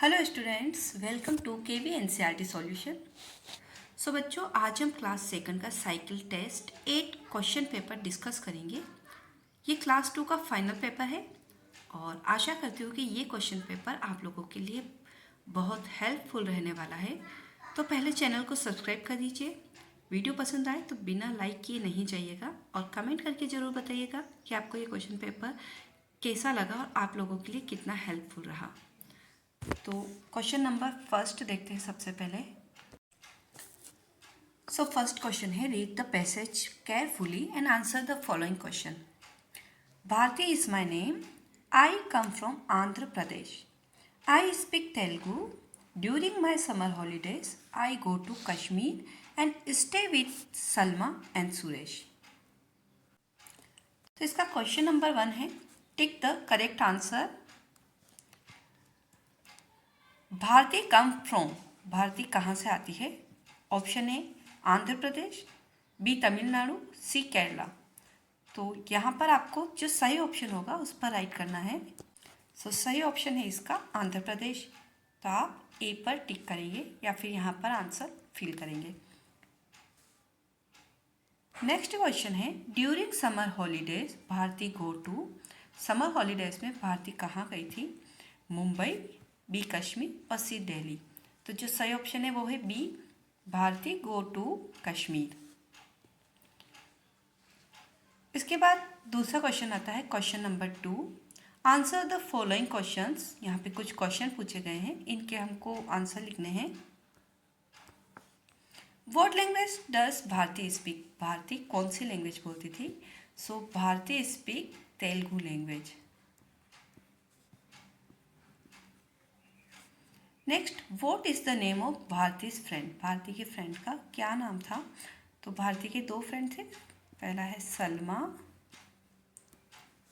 Hello students, welcome to KV NCERT solution. So बच्चों, आज हम क्लास सेकंड का cycle test 8 question paper discuss करेंगे। ये क्लास 2 का फाइनल पेपर है और आशा करती हूँ कि ये क्वेश्चन पेपर आप लोगों के लिए बहुत हेल्पफुल रहने वाला है। तो पहले चैनल को सब्सक्राइब कर दीजिए। वीडियो पसंद आए तो बिना लाइक किए नहीं जाइएगा और कमेंट करके ज़रूर बताइएगा कि आपको ये क्वेश्चन पेपर कैसा लगा और आप लोगों के लिए कितना हेल्पफुल रहा। तो क्वेश्चन नंबर फर्स्ट देखते हैं सबसे पहले। सो फर्स्ट क्वेश्चन है, read the passage carefully and answer the following question. Bharati is my name. I come from Andhra Pradesh. I speak Telugu. During my summer holidays I go to Kashmir and stay with Salma and Suresh. तो इसका question number 1 है, tick the correct answer. Bharati come from, Bharati कहाँ से आती है? Option A Andhra Pradesh, B Tamil Nadu, C Kerala. तो यहाँ पर आपको जो सही ऑप्शन होगा उस पर राइट करना है। सो सही ऑप्शन है इसका आंध्र प्रदेश। तो आप ए पर टिक करेंगे या फिर यहाँ पर आंसर फिल करेंगे। नेक्स्ट क्वेश्चन है, during summer holidays Bharti go to. Summer holidays में भारती कहाँ गई थी? मुंबई, बी कश्मीर और सी दिल्ली। तो जो सही ऑप्शन है वो है B, Bharti go to Kashmir. इसके बाद दूसरा क्वेश्चन आता है, question number 2। Answer the following questions. यहाँ पे कुछ क्वेश्चन पूछे गए हैं, इनके हमको आंसर लिखने हैं। What language does Bharati speak? Bharati कौन सी लैंग्वेज बोलती थी? So Bharati speak Telugu language. Next, what is the name of Bharati's friend? Bharati के फ्रेंड का क्या नाम था? तो भारती के 2 फ्रेंड थे, पहला है Salma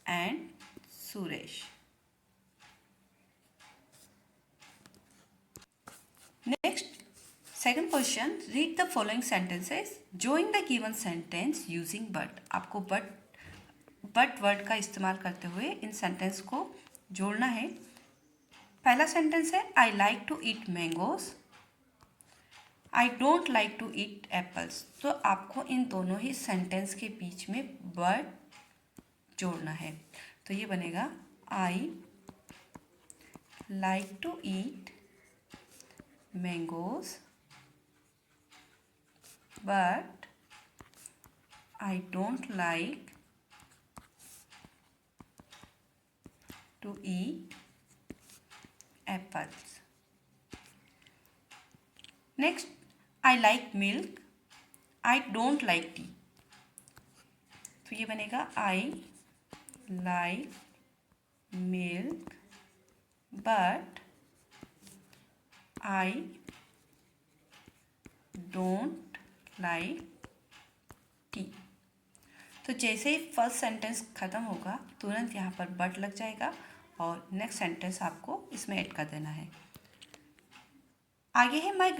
and Suresh. Next, second question, read the following sentences, join the given sentence using but. आपको बट वर्ड का इस्तेमाल करते हुए इन सेंटेंस को जोड़ना है। पहला सेंटेंस है, I like to eat mangoes. I don't like to eat apples. तो आपको इन दोनों ही सेंटेंस के बीच में बट जोड़ना है। तो ये बनेगा, I like to eat mangoes but I don't like to eat apples. Next, I like milk. I don't like tea. तो ये बनेगा, I like milk but I don't like tea. तो जैसे ही फर्स्ट सेंटेंस ख़त्म होगा तुरंत यहाँ पर बट लग जाएगा और नेक्स्ट सेंटेंस आपको इसमें ऐड कर देना है। आगे है, my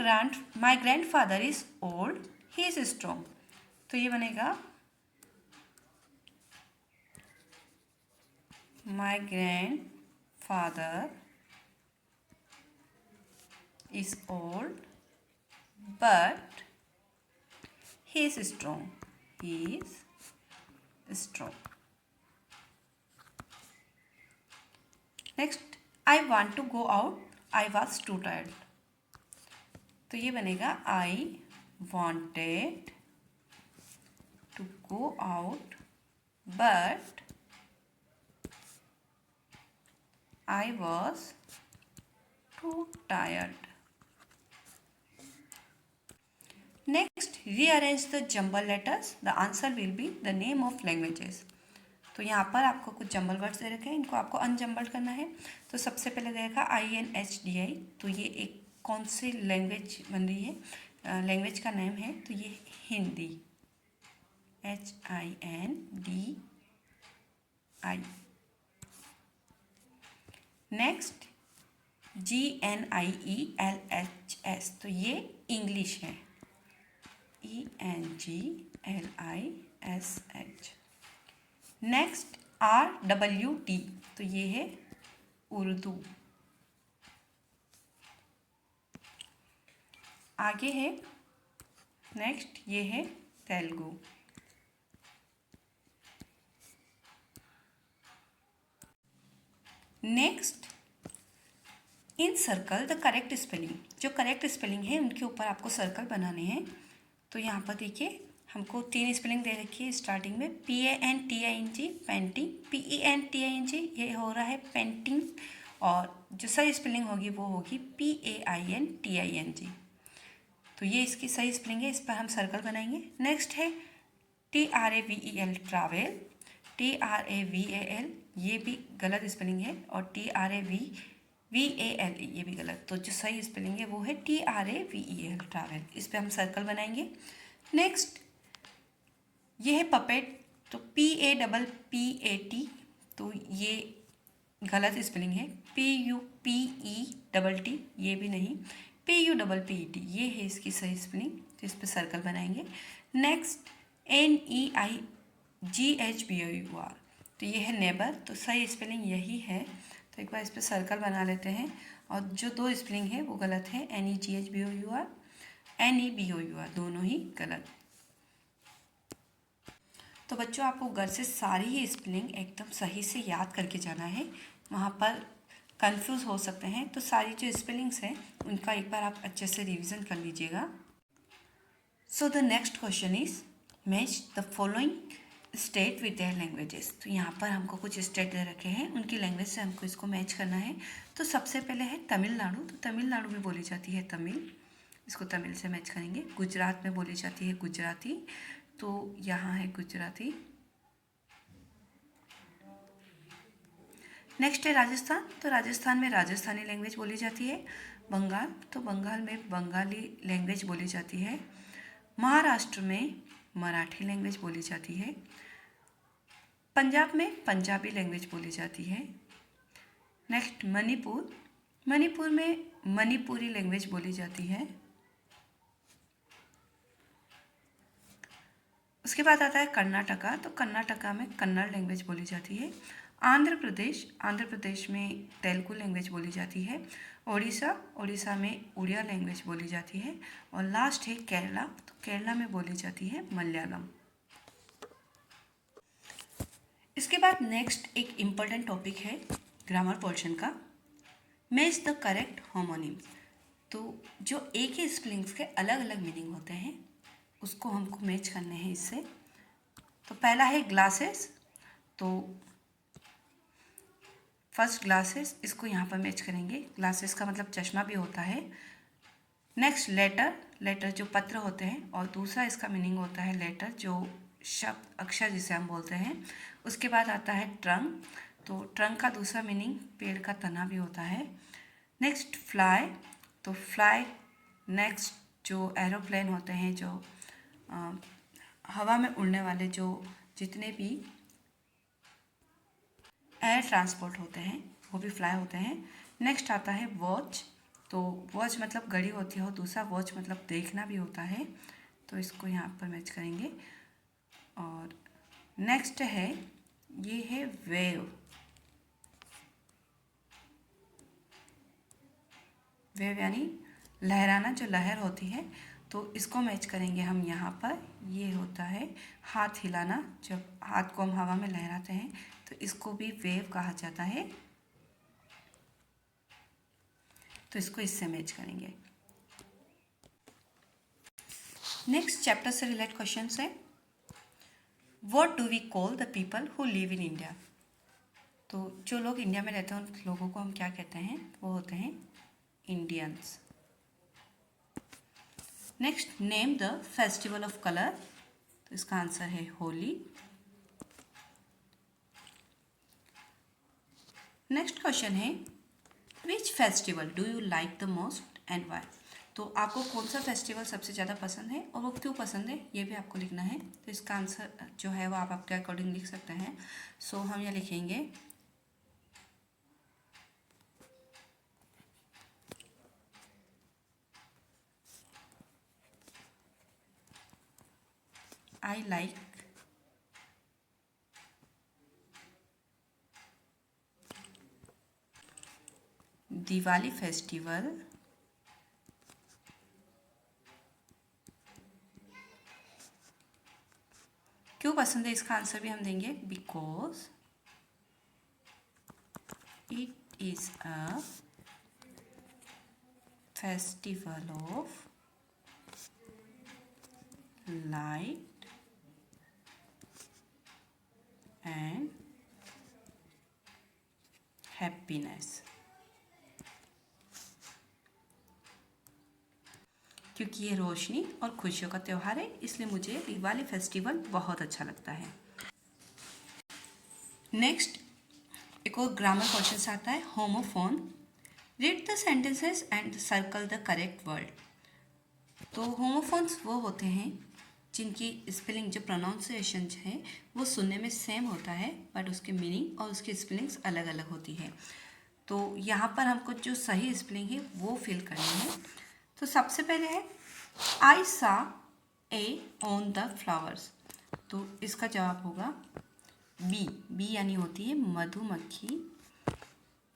grand father is old, he is strong. तो ये बनेगा, my grand father is old but he is strong. He is strong. Next, I want to go out. I was too tired. तो ये बनेगा, I wanted to go out but I was too tired. Next, rearrange the jumble letters. The answer will be the name of languages. तो यहाँ पर आपको कुछ jumble words दे रखे हैं, इनको आपको अनजम्बल्ड करना है। तो सबसे पहले दे रखा INHDI। तो ये एक कौन सी लैंग्वेज बन रही है? लैंग्वेज का नेम है, तो ये हिंदी, HINDI। Next, GNIELHS। तो ये इंग्लिश है, ENGLISH। Next, RWT। तो ये है उर्दू, आगे है नेक्स्ट, ये है Telugu. Next, in circle the correct spelling. जो करेक्ट स्पेलिंग है उनके ऊपर आपको सर्कल बनाने हैं। तो यहाँ पर देखिए हमको 3 स्पेलिंग दे रखी है स्टार्टिंग में, PANTING पेंटिंग, PENTING ये हो रहा है पेंटिंग, और जो सही स्पेलिंग होगी वो होगी PAINTING। तो ये इसकी सही स्पेलिंग है, इस पर हम सर्कल बनाएंगे। नेक्स्ट है TRAVEL ट्रैवल, TRAVAL ये भी गलत स्पेलिंग है, और TRAVEL ये भी गलत। तो जो सही स्पेलिंग है वो है TRAVEL ट्रैवल, इस पर हम सर्कल बनाएंगे। नेक्स्ट ये है पपेट, तो PAPPAT, तो ये गलत स्पेलिंग है। PUPETT ये भी नहीं, PUPPET ये है इसकी सही स्पेलिंग, तो इस पर सर्कल बनाएंगे। नेक्स्ट NEIGHBOUR, तो ये है नेबर, तो सही स्पेलिंग यही है, तो एक बार इस पर सर्कल बना लेते हैं। और जो 2 स्पेलिंग है वो गलत है, NEGHBOUR, NEBOUR दोनों ही गलत। तो बच्चों आपको घर से सारी ही स्पेलिंग एकदम सही से याद करके जाना है, वहाँ पर कंफ्यूज हो सकते हैं, तो सारी जो स्पेलिंग्स हैं उनका एक बार आप अच्छे से रिवीजन कर लीजिएगा। So the next question is match the following state with their languages. तो यहाँ पर हमको कुछ स्टेट दे रखे हैं, उनकी लैंग्वेज से हमको इसको मैच करना है। तो सबसे पहले है तमिलनाडु, तो तमिलनाडु में बोली जाती है तमिल, इसको तमिल से मैच करेंगे। गुजरात में बोली जाती है गुजराती, तो यहाँ है गुजराती। नेक्स्ट है राजस्थान, तो राजस्थान में राजस्थानी लैंग्वेज बोली जाती है। बंगाल, तो बंगाल में बंगाली लैंग्वेज बोली जाती है। महाराष्ट्र में मराठी लैंग्वेज बोली जाती है। पंजाब में पंजाबी लैंग्वेज बोली जाती है। नेक्स्ट मणिपुर, मणिपुर में मणिपुरी लैंग्वेज बोली जाती है। उसके बाद आता है कर्नाटका, तो कर्नाटका में कन्नड़ लैंग्वेज बोली जाती है। आंध्र प्रदेश, आंध्र प्रदेश में तेलुगु लैंग्वेज बोली जाती है। ओडिशा, ओडिशा में उड़िया लैंग्वेज बोली जाती है। और लास्ट है केरला, तो केरला में बोली जाती है मलयालम। इसके बाद नेक्स्ट एक इम्पॉर्टेंट टॉपिक है ग्रामर पोर्शन का, मैच द करेक्ट होमोनिम्स। तो जो एक ही स्पेलिंग्स के अलग अलग मीनिंग होते हैं उसको हमको मैच करने हैं इससे। तो पहला है ग्लासेस, तो फर्स्ट ग्लासेस, इसको यहाँ पर मैच करेंगे, ग्लासेस का मतलब चश्मा भी होता है। नेक्स्ट लेटर, लेटर जो पत्र होते हैं, और दूसरा इसका मीनिंग होता है लेटर जो शब्द अक्षर जिसे हम बोलते हैं। उसके बाद आता है ट्रंक, तो ट्रंक का दूसरा मीनिंग पेड़ का तना भी होता है। नेक्स्ट फ्लाई, तो फ्लाई नेक्स्ट जो एरोप्लेन होते हैं, जो हवा में उड़ने वाले जो जितने भी एयर ट्रांसपोर्ट होते हैं वो भी फ्लाई होते हैं। नेक्स्ट आता है वॉच, तो वॉच मतलब घड़ी होती है, और दूसरा वॉच मतलब देखना भी होता है, तो इसको यहाँ पर मैच करेंगे। और नेक्स्ट है ये है वेव, वेव यानी लहराना, जो लहर होती है, तो इसको मैच करेंगे हम यहाँ पर। ये होता है हाथ हिलाना, जब हाथ को हम हवा में लहराते हैं तो इसको भी वेव कहा जाता है, तो इसको इससे मैच करेंगे। नेक्स्ट चैप्टर से रिलेटेड क्वेश्चन है, what do we call the people who live in India. तो जो लोग इंडिया में रहते हैं उन लोगों को हम क्या कहते हैं, वो होते हैं Indians. Next name the festival of colour, तो इसका आंसर है होली। नेक्स्ट क्वेश्चन है which festival do you like the most and why. तो आपको कौन सा फेस्टिवल सबसे ज़्यादा पसंद है और वो क्यों पसंद है, ये भी आपको लिखना है। तो इसका आंसर जो है वो आप आपके अकॉर्डिंग लिख सकते हैं। सो हम ये लिखेंगे आई लाइक दिवाली फेस्टिवल क्यों पसंद है इसका आंसर भी हम देंगे, because it is a festival of light and happiness. क्योंकि ये रोशनी और खुशियों का त्यौहार है, इसलिए मुझे दिवाली फेस्टिवल बहुत अच्छा लगता है। नेक्स्ट एक और ग्रामर क्वेश्चन आता है, homophone. Read the sentences and circle the correct word. तो होमोफोन्स वो होते हैं जिनकी स्पेलिंग, जो प्रोनाउंसिएशन है वो सुनने में सेम होता है, बट उसके मीनिंग और उसकी स्पेलिंग्स अलग अलग होती है। तो यहाँ पर हमको जो सही स्पेलिंग है वो फिल करनी है। तो सबसे पहले है आई सा ए ऑन द फ्लावर्स। तो इसका जवाब होगा बी। बी यानी होती है मधुमक्खी।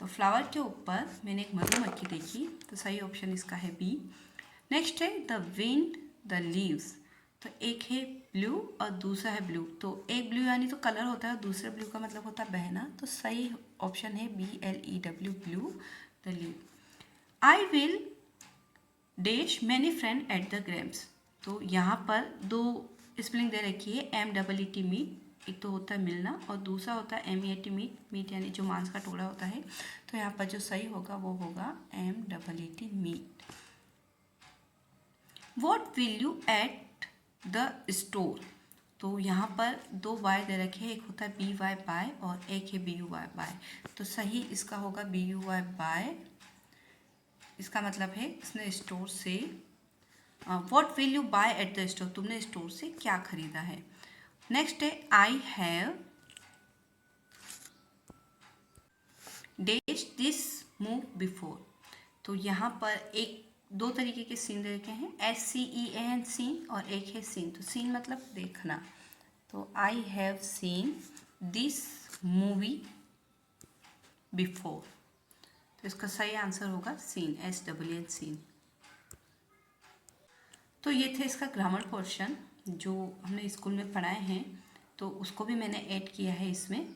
तो फ्लावर के ऊपर मैंने एक मधुमक्खी देखी, तो सही ऑप्शन इसका है बी। नेक्स्ट है द विंड द लीव्स। तो एक है ब्लू और दूसरा है ब्लू। तो एक ब्लू यानी तो कलर होता है, दूसरे ब्लू का मतलब होता है बहना। तो सही ऑप्शन है BLEW, blue the leave. I will dash many friend at the ग्रेम्स। तो यहाँ पर दो स्पेलिंग दे रखी है, MEET मीट। एक तो होता है मिलना और दूसरा होता है MEAT मीट। मीट यानी जो मांस का टुकड़ा होता है। तो यहाँ पर जो सही होगा वो होगा MEET meet. What will you at the store. तो यहाँ पर दो वाई दे रखे हैं, एक होता है BY बाय और एक है BUY बाय। तो सही इसका होगा BUY बाय। इसका मतलब है इसने स्टोर से, what will you by eight the store, तुमने स्टोर से क्या खरीदा है। नेक्स्ट है I have dash this move before. तो यहाँ पर एक दो तरीके के सीन दे रखे हैं, SCEAN सीन और एक है सीन। तो सीन मतलब देखना। तो I have seen this movie before. तो इसका सही आंसर होगा सीन, SEEN सीन। तो ये थे इसका ग्रामर पोर्शन जो हमने स्कूल में पढ़ाए हैं, तो उसको भी मैंने ऐड किया है इसमें।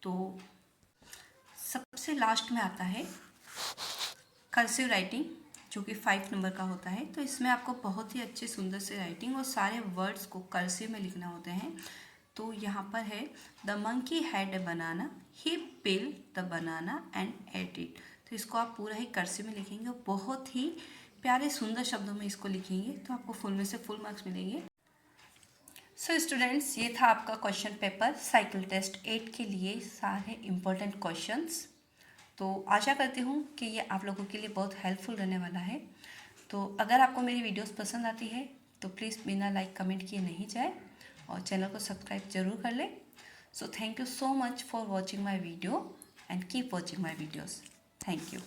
तो सबसे लास्ट में आता है कर्सिव राइटिंग, जो कि 5 नंबर का होता है। तो इसमें आपको बहुत ही अच्छे सुंदर से राइटिंग और सारे वर्ड्स को कर्सिव में लिखना होते हैं। तो यहाँ पर है the monkey had a banana, he pill the banana and at it. तो इसको आप पूरा ही कर्सिव में लिखेंगे और बहुत ही प्यारे सुंदर शब्दों में इसको लिखेंगे, तो आपको फुल में से फुल मार्क्स मिलेंगे। सो स्टूडेंट्स, ये था आपका क्वेश्चन पेपर साइकिल टेस्ट 8 के लिए सारे इम्पोर्टेंट क्वेश्चंस। तो आशा करती हूँ कि ये आप लोगों के लिए बहुत हेल्पफुल रहने वाला है। तो अगर आपको मेरी वीडियोस पसंद आती है तो प्लीज़ बिना लाइक कमेंट किए नहीं जाए और चैनल को सब्सक्राइब जरूर कर ले। So thank you so much for watching my video and keep watching my videos. Thank you.